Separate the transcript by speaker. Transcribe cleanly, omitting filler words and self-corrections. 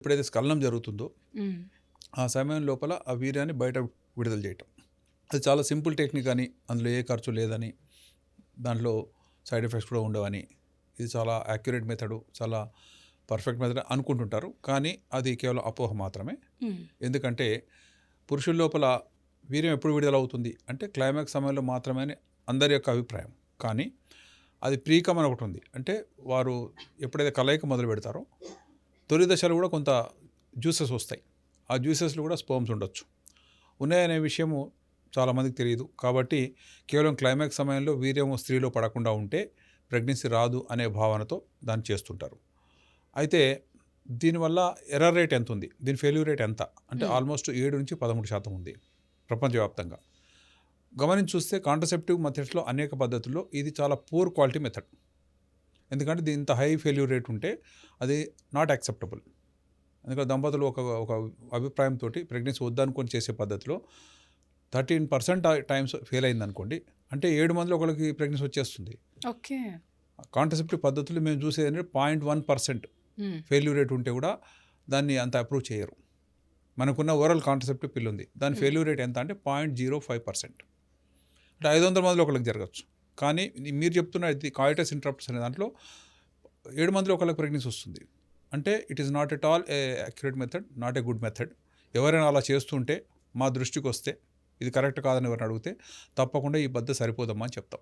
Speaker 1: ఎప్పుడైతే స్ఖలనం జరుగుతుందో
Speaker 2: హ్మ్.
Speaker 1: ఆ సమయం లోపల ఆ వీర్యాన్ని బయట విడుదల చేయటం. అది చాలా సింపుల్ టెక్నిక్ అని, అందులో ఏ ఖర్చు లేదని, దాంట్లో సైడ్ ఎఫెక్ట్స్ కూడా ఉండవని, ఇది చాలా యాక్యురేట్ మెథడు, చాలా పర్ఫెక్ట్ మెథడ్ అనుకుంటుంటారు. కానీ అది కేవలం అపోహ మాత్రమే.
Speaker 2: హ్మ్.
Speaker 1: ఎందుకంటే పురుషుల లోపల వీర్యం ఎప్పుడు విడుదలవుతుంది అంటే క్లైమాక్స్ సమయంలో మాత్రమే అని అందరి యొక్క అభిప్రాయం. కానీ అది ప్రీకమ్ అని ఒకటి ఉంది. అంటే వారు ఎప్పుడైతే కలయిక మొదలు పెడతారో తొలి దశలో కూడా కొంత జ్యూసెస్ వస్తాయి. ఆ జ్యూసెస్లో కూడా స్పర్మ్స్ ఉండొచ్చు. ఉన్నాయనే విషయము చాలామందికి తెలియదు. కాబట్టి కేవలం క్లైమాక్స్ సమయంలో వీర్యము స్త్రీలో పడకుండా ఉంటే ప్రెగ్నెన్సీ రాదు అనే భావనతో దాన్ని చేస్తుంటారు. అయితే దీనివల్ల ఎర్రర్ రేట్ ఎంత ఉంది? దీని ఫెయిల్యూర్ రేట్ ఎంత? అంటే
Speaker 2: హ్మ్.
Speaker 1: ఆల్మోస్ట్ 7-13% ఉంది ప్రపంచవ్యాప్తంగా. గమనించి చూస్తే కాంట్రసెప్టివ్ మెథడ్స్‌లో అనేక పద్ధతుల్లో ఇది చాలా పూర్ క్వాలిటీ మెథడ్. ఎందుకంటే దీని ఇంత హై ఫెయిల్యూర్ రేట్ ఉంటే అది నాట్ యాక్సెప్టబుల్. ఎందుకంటే దంపతులు ఒక ఒక అభిప్రాయంతోటి ప్రెగ్నెన్సీ వద్దనుకొని చేసే పద్ధతిలో 13% టైమ్స్ ఫెయిల్ అయిందనుకోండి. అంటే 7 మందిలో ఒకళ్ళకి ప్రెగ్నెన్సీ వచ్చేస్తుంది.
Speaker 2: ఓకే.
Speaker 1: కాంట్రసెప్టివ్ పద్ధతులు మేము చూసేది ఏంటంటే 0.1%
Speaker 2: హ్మ్.
Speaker 1: ఫెయిల్యూర్ రేట్ ఉంటే కూడా దాన్ని అంత అప్రూవ్ చేయరు. మనకున్న ఓరల్ కాంట్రసెప్టివ్ పిల్ ఉంది. దాని
Speaker 2: హ్మ్.
Speaker 1: ఫెయిల్యూర్ రేట్ ఎంత అంటే 0.05%. అంటే 500 మందిలో ఒకళ్ళకి జరగచ్చు. కానీ మీరు చెప్తున్న ఇది కాయిటస్ ఇంటరప్ట్స్ అనే దాంట్లో 7 మందిలో ఒకళ్ళకి ప్రెగ్నెన్సీ వస్తుంది. అంటే it is not at all A accurate method, not a good method. ఎవరైనా అలా చేస్తుంటే మా దృష్టికి వస్తే ఇది కరెక్ట్ కాదని ఎవరిని అడిగితే తప్పకుండా ఈ పద్ధతి సరిపోదమ్మా అని చెప్తాం.